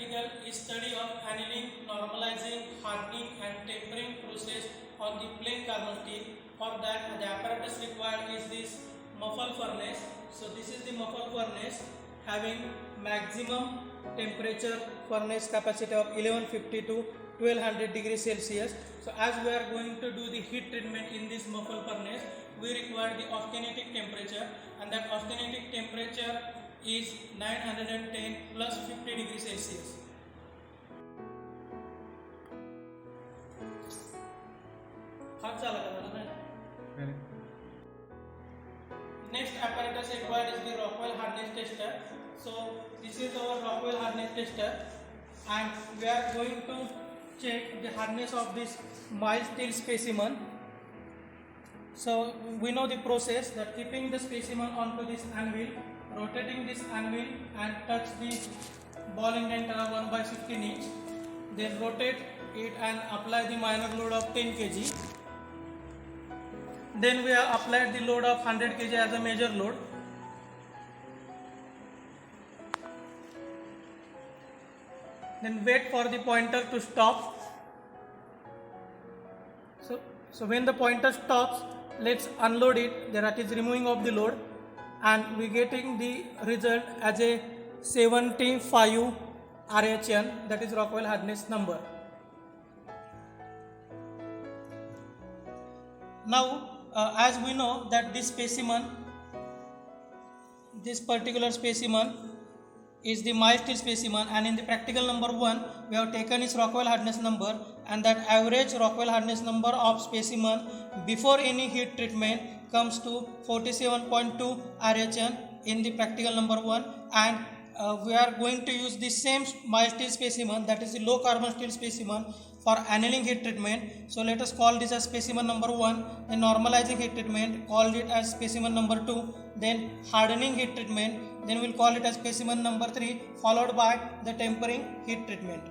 practical is study of annealing, normalizing, hardening and tempering process on the plain carbon steel. For that the apparatus required is this muffle furnace. So this is the muffle furnace having maximum temperature furnace capacity of 1150 to 1200 degrees Celsius. So as we are going to do the heat treatment in this muffle furnace, we require the austenitic temperature, and that austenitic temperature is 910 plus 50 degrees Celsius. Next apparatus required is the Rockwell hardness tester. So this is our Rockwell hardness tester, and we are going to check the hardness of this mild steel specimen. So we know the process that keeping the specimen onto this anvil, rotating this anvil and touch the ball indent 1/16 inch, then rotate it and apply the minor load of 10 kg. Then we have applied the load of 100 kg as a major load. Then wait for the pointer to stop. So when the pointer stops, let's unload it, that is removing of the load, and we getting the result as a 75 RHN, that is Rockwell hardness number. Now as we know that this particular specimen is the mild steel specimen, and in the practical number 1 we have taken its Rockwell hardness number, and that average Rockwell hardness number of specimen before any heat treatment comes to 47.2 RHN in the practical number 1, and we are going to use the same mild steel specimen, that is the low carbon steel specimen, for annealing heat treatment. So let us call this as specimen number 1, then normalizing heat treatment, call it as specimen number 2, then hardening heat treatment, then we will call it as specimen number 3, followed by the tempering heat treatment.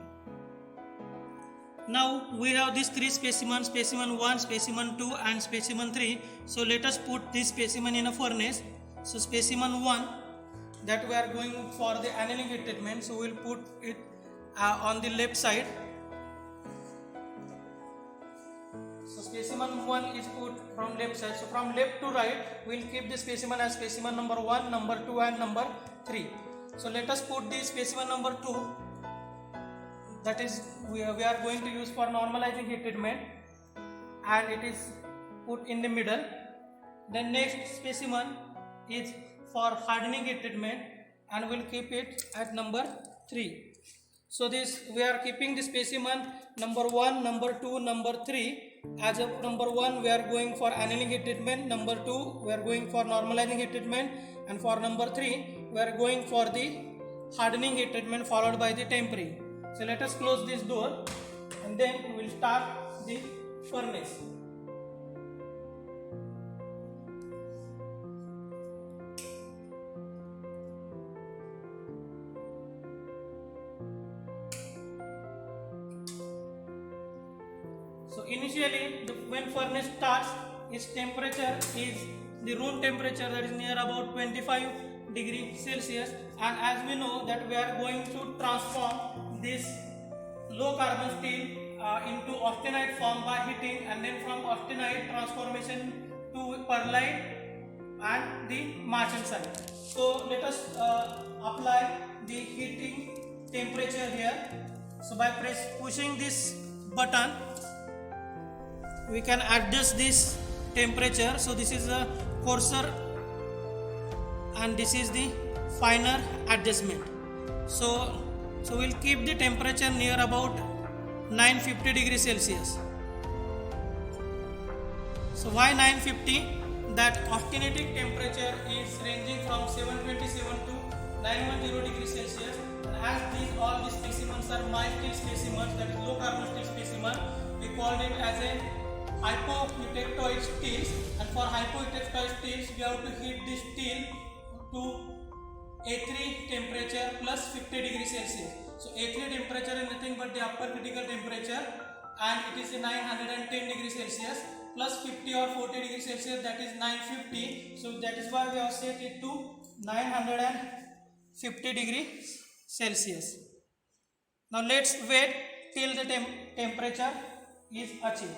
Now we have these 3 specimens, specimen 1, specimen 2 and specimen 3. So let us put this specimen in a furnace. So specimen 1, that we are going for the annealing heat treatment, so we will put it on the left side. So specimen 1 is put from left side. So from left to right, we will keep the specimen as specimen number 1, number 2 and number 3. So let us put the specimen number 2, that is we are going to use for normalizing heat treatment, and it is put in the middle. Then next specimen is for hardening heat treatment, and we will keep it at number 3. So this we are keeping the specimen number 1, number 2, number 3. As of number 1 we are going for annealing heat treatment, number 2 we are going for normalizing heat treatment, and for number 3 we are going for the hardening heat treatment followed by the tempering. So let us close this door, and then we will start the furnace. So initially when furnace starts, its temperature is the room temperature, that is near about 25 degrees Celsius, and as we know that we are going to transform this low carbon steel into austenite form by heating, and then from austenite transformation to perlite and the martensite. So let us apply the heating temperature here. So by pushing this button, we can adjust this temperature. So this is a coarser and this is the finer adjustment. So we will keep the temperature near about 950 degrees Celsius. So why 950? That austenitic temperature is ranging from 727 to 910 degrees Celsius, and as all these specimens are mild steel specimens, that is low carbon steel specimen, we called it as a hypoeutectoid steels, and for hypoeutectoid steels we have to heat this steel to A3 temperature plus 50 degrees Celsius. So A3 temperature is nothing but the upper critical temperature, and it is 910 degrees Celsius, plus 50 or 40 degrees Celsius, that is 950. So that is why we have set it to 950 degrees Celsius. Now let's wait till the temperature is achieved.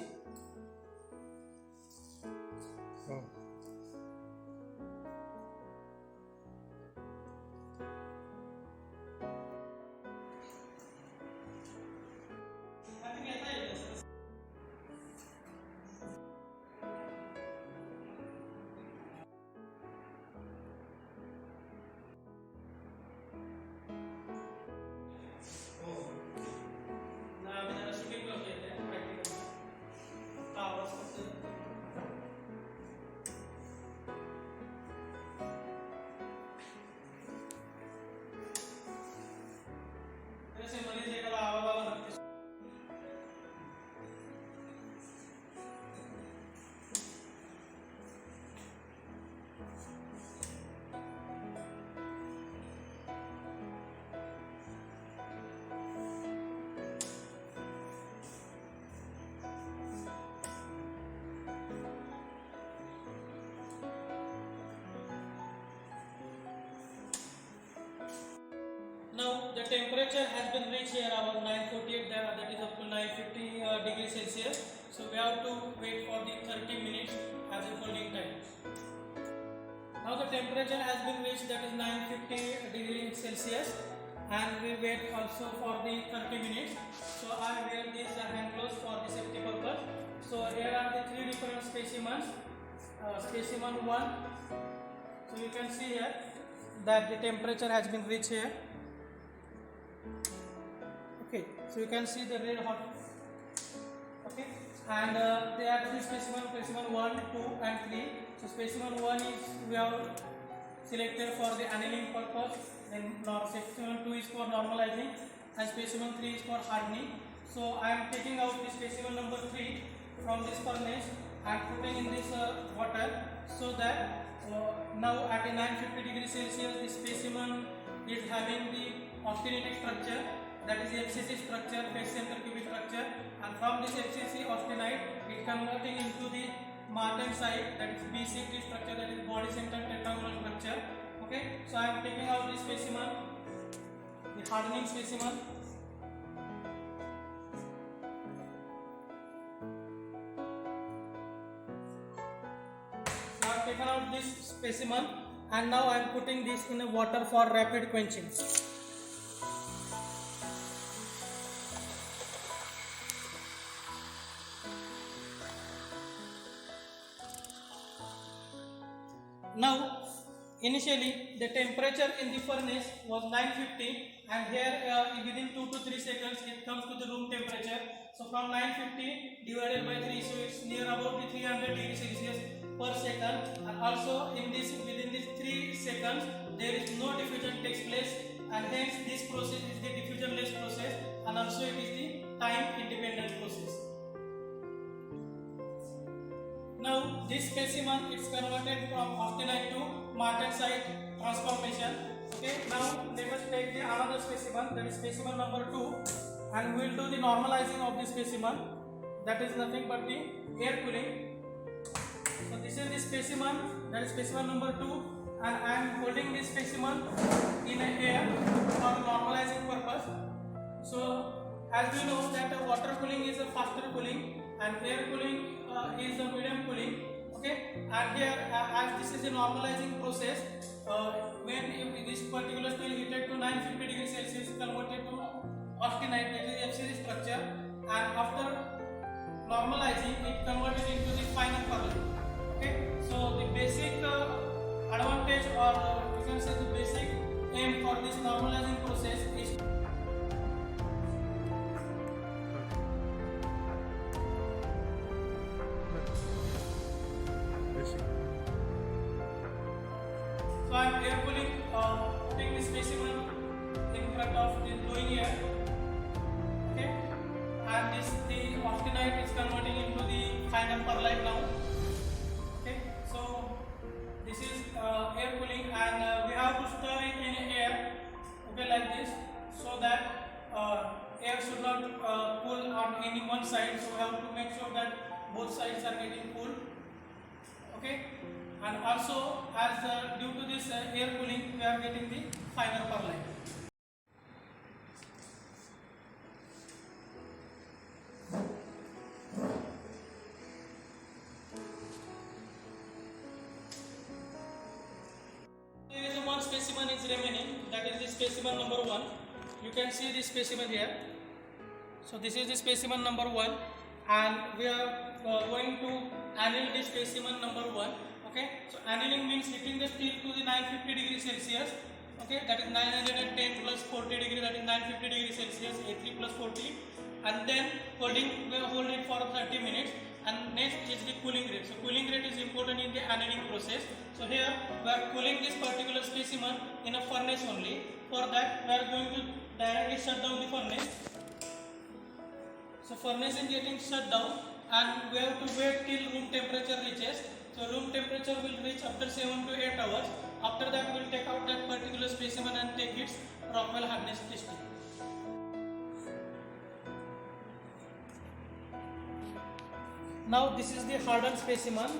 Now the temperature has been reached here around 948, that is up to 950 degrees Celsius. So we have to wait for the 30 minutes as a holding time. Now the temperature has been reached, that is 950 degrees Celsius, and we wait also for the 30 minutes. So I wear these hand gloves for the safety purpose. So here are the three different specimens. Specimen 1. So you can see here that the temperature has been reached here. Okay, so you can see the red hot. Okay, and there are three specimens: specimen 1, 2, and 3. So specimen 1 is we have selected for the annealing purpose, then specimen 2 is for normalizing, and specimen 3 is for hardening. So I am taking out the specimen number 3 from this furnace and putting in this water, so that now at a 950 degrees Celsius the specimen is having the austenitic structure, that is the FCC structure, phase center cubic structure, and from this FCC austenite it converting into the martensite, that is BCT structure, that is body center tetragonal structure. Okay, so I am taking out this specimen, the hardening specimen. So I have taken out this specimen, and now I am putting this in a water for rapid quenching. Now, initially the temperature in the furnace was 950, and here within 2 to 3 seconds it comes to the room temperature. So from 950 divided by 3, so it's near about the 300 degrees Celsius per second. And also in this, within these 3 seconds there is no diffusion takes place, and hence this process is the diffusionless process, and also it is the time independent process. Now this specimen is converted from austenite to martensite transformation. Okay, now let us take the another specimen, that is specimen number 2, and we will do the normalizing of this specimen, that is nothing but the air cooling. So this is the specimen, that is specimen number 2, and I am holding this specimen in a air for normalizing purpose. So as we know that water cooling is a faster cooling and air cooling is a medium cooling. Okay, and here as this is a normalizing process, when this particular steel heated to 950 degrees Celsius converted to austenite, that is FCC structure, and after normalizing it converted into the final purline. Okay, so the basic advantage, or you can say the basic aim for this normalizing process is so I am air cooling, putting the specimen in front of the blowing air. Okay, and this the austenite is converting into the final purline now. Okay, so this is air cooling, and we have to stir it in air. Okay, like this, so that air should not cool on any one side. So we have to make sure that both sides are getting cool. Okay, and also as due to this air cooling we are getting the final purline. specimen is remaining, that is the specimen number 1. You can see this specimen here. So this is the specimen number 1, and we are going to anneal the specimen number 1. Okay, so annealing means heating the steel to the 950 degrees Celsius. Okay, that is 910 plus 40 degree, that is 950 degrees Celsius, A3 plus 40, and then we hold it for 30 minutes. And next is the cooling rate. So cooling rate is important in the annealing process. So here we are cooling this particular specimen in a furnace only. For that we are going to directly shut down the furnace. So furnace is getting shut down, and we have to wait till room temperature reaches. So room temperature will reach after 7 to 8 hours. After that we will take out that particular specimen and take its Rockwell hardness testing. Now this is the hardened specimen,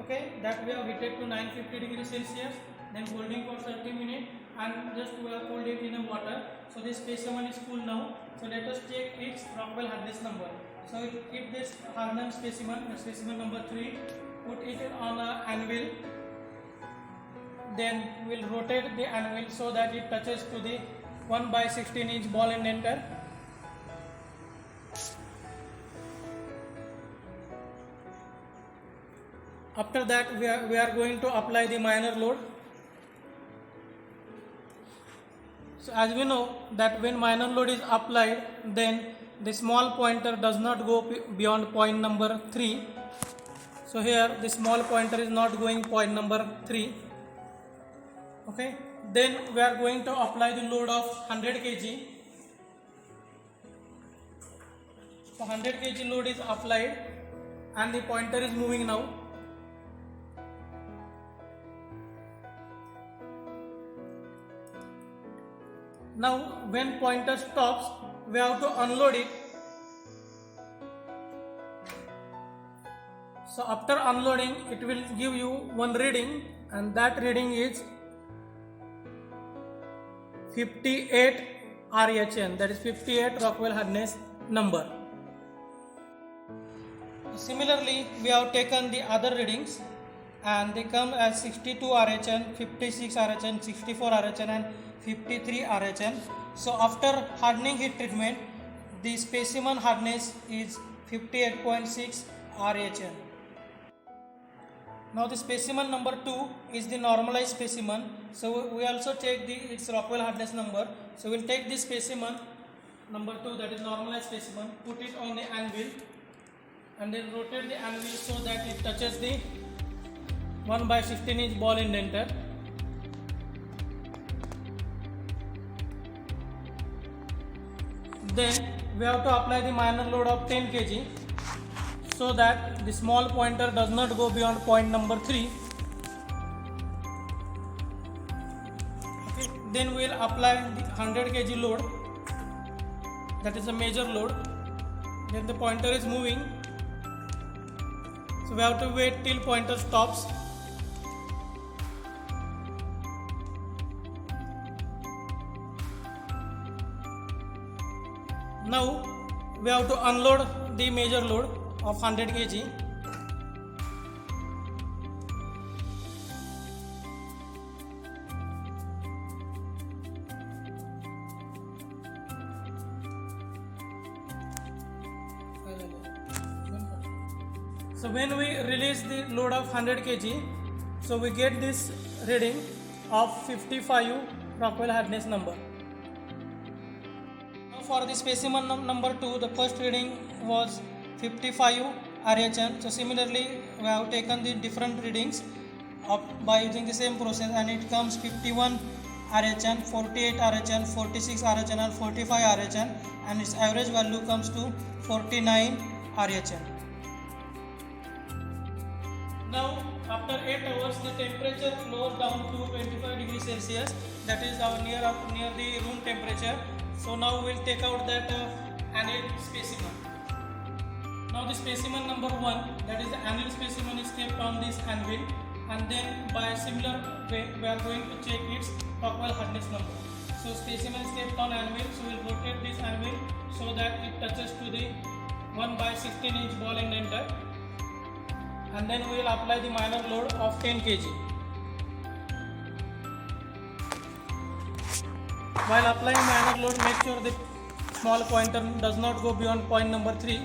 okay, that we have heated to 950 degrees Celsius, then holding for 30 minutes, and just we have cooled it in a water. So this specimen is cool now. So let us check its Rockwell hardness number. So keep this hardened specimen, specimen number 3, put it on an anvil. Then we will rotate the anvil so that it touches to the 1/16" ball indenter. After that we are going to apply the minor load. So as we know that when minor load is applied, then the small pointer does not go beyond point number 3. So here the small pointer is not going point number 3. Okay, then we are going to apply the load of 100 kg. So 100 kg load is applied and the pointer is moving now. Now when pointer stops, we have to unload it. So after unloading, it will give you one reading, and that reading is 58 RHN, that is 58 Rockwell hardness number. Similarly, we have taken the other readings, and they come as 62 RHN, 56 RHN, 64 RHN and 53 RHN. So after hardening heat treatment, the specimen hardness is 58.6 RHN. Now the specimen number 2 is the normalized specimen. So we also take its Rockwell hardness number. So we will take this specimen number 2, that is normalized specimen, put it on the anvil, and then rotate the anvil so that it touches the 1/16" ball indenter. Then we have to apply the minor load of 10 kg so that the small pointer does not go beyond point number 3. Okay. Then we will apply the 100 kg load, that is a major load. Then the pointer is moving, so we have to wait till pointer stops. Now we have to unload the major load of 100 kg. So when we release the load of 100 kg, so we get this reading of 55 Rockwell hardness number. For the specimen number 2, the first reading was 55 RHN. So similarly, we have taken the different readings by using the same process, and it comes 51 RHN, 48 RHN, 46 RHN and 45 RHN, and its average value comes to 49 RHN. Now after 8 hours, the temperature lowers down to 25 degrees Celsius, that is near the room temperature. So now we will take out that annealed specimen. Now the specimen number 1, that is the annealed specimen, is kept on this anvil, and then by a similar way we are going to check its Rockwell hardness number. So specimen is kept on anvil, so we will rotate this anvil so that it touches to the 1/16" ball indenter, and then we will apply the minor load of 10 kg. While applying minor load, make sure the small pointer does not go beyond point number 3.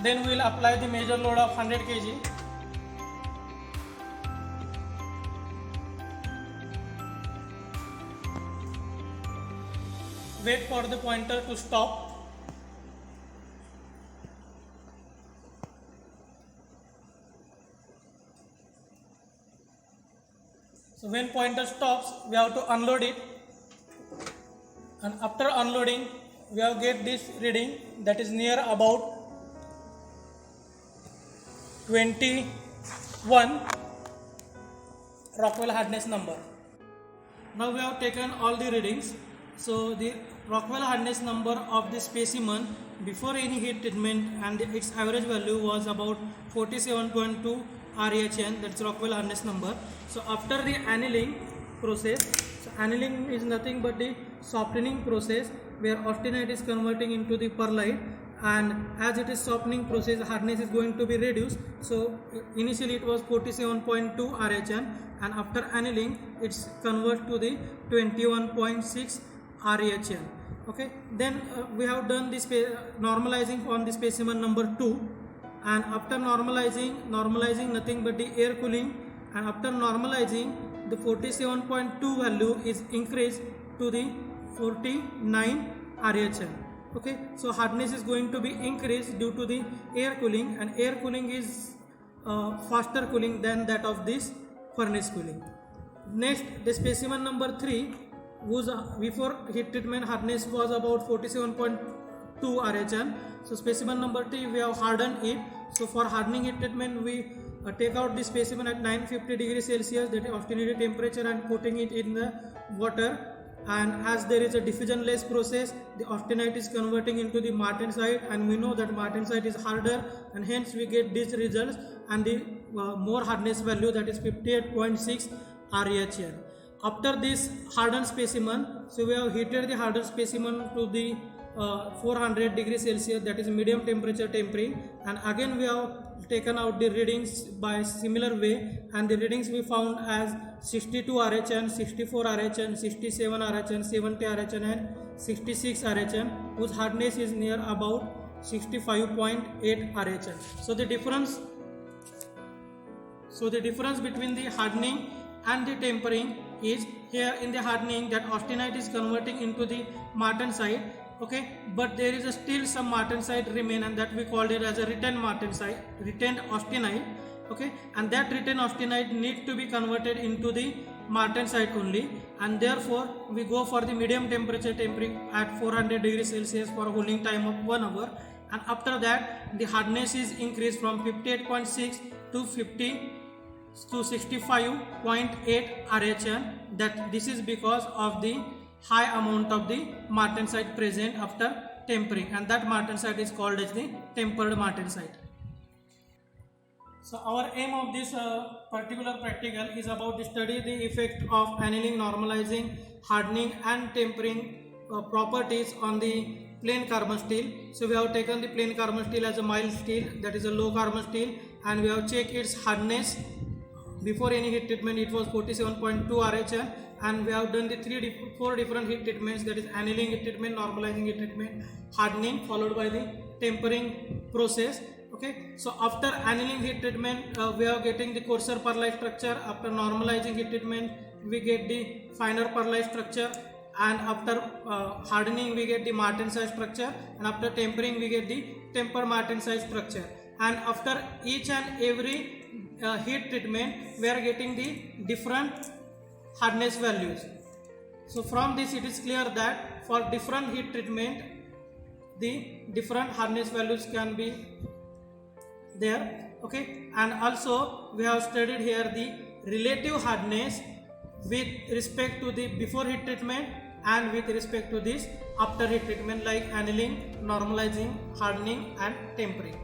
Then we will apply the major load of 100 kg. Wait for the pointer to stop. So when pointer stops, we have to unload it, and after unloading we have get this reading that is near about 21 Rockwell hardness number. Now we have taken all the readings. So the Rockwell hardness number of the specimen before any heat treatment, and its average value was about 47.2 RHN, that's Rockwell hardness number. So after the annealing process, so annealing is nothing but the softening process where austenite is converting into the perlite, and as it is softening process, hardness is going to be reduced. So initially it was 47.2 RHN, and after annealing it's convert to the 21.6 RHN. Okay, then we have done this normalizing on the specimen number 2, and after normalizing nothing but the air cooling, and after normalizing the 47.2 value is increased to the 49 RHN. Okay, so hardness is going to be increased due to the air cooling, and air cooling is faster cooling than that of this furnace cooling. Next, the specimen number 3, whose before heat treatment hardness was about 47.2 RHN. So specimen number 3 we have hardened it. So for hardening heat treatment, we take out the specimen at 950 degrees Celsius, that is austenity temperature, and putting it in the water. And as there is a diffusionless process, the austenite is converting into the martensite, and we know that martensite is harder, and hence we get these results, and the more hardness value, that is 58.6 RHN. After this hardened specimen, so we have heated the hardened specimen to the 400 degrees Celsius, that is medium temperature tempering, and again we have taken out the readings by similar way, and the readings we found as 62 RHN, 64 RHN, 67 RHN, 70 RHN, and 66 RHN, whose hardness is near about 65.8 RHN. So the difference between the hardening and the tempering is, here in the hardening that austenite is converting into the martensite, okay, but there is still some martensite remain, and that we called it as a retained austenite, okay, and that retained austenite need to be converted into the martensite only, and therefore we go for the medium temperature tempering at 400 degrees Celsius for a holding time of 1 hour, and after that the hardness is increased from 58.6 to 65.8 RHN. That this is because of the high amount of the martensite present after tempering, and that martensite is called as the tempered martensite. So our aim of this particular practical is about to study the effect of annealing, normalizing, hardening and tempering properties on the plain carbon steel. So we have taken the plain carbon steel as a mild steel, that is a low carbon steel, and we have checked its hardness. Before any heat treatment it was 47.2 RHN, and we have done the 4 different heat treatments, that is annealing heat treatment, normalizing heat treatment, hardening, followed by the tempering process. Okay, so after annealing heat treatment we are getting the coarser perlite structure. After normalizing heat treatment we get the finer perlite structure, and after hardening we get the martensite structure, and after tempering we get the tempered martensite structure. And after each and every heat treatment we are getting the different hardness values. So from this it is clear that for different heat treatment the different hardness values can be there. Okay, and also we have studied here the relative hardness with respect to the before heat treatment and with respect to this after heat treatment, like annealing, normalizing, hardening and tempering.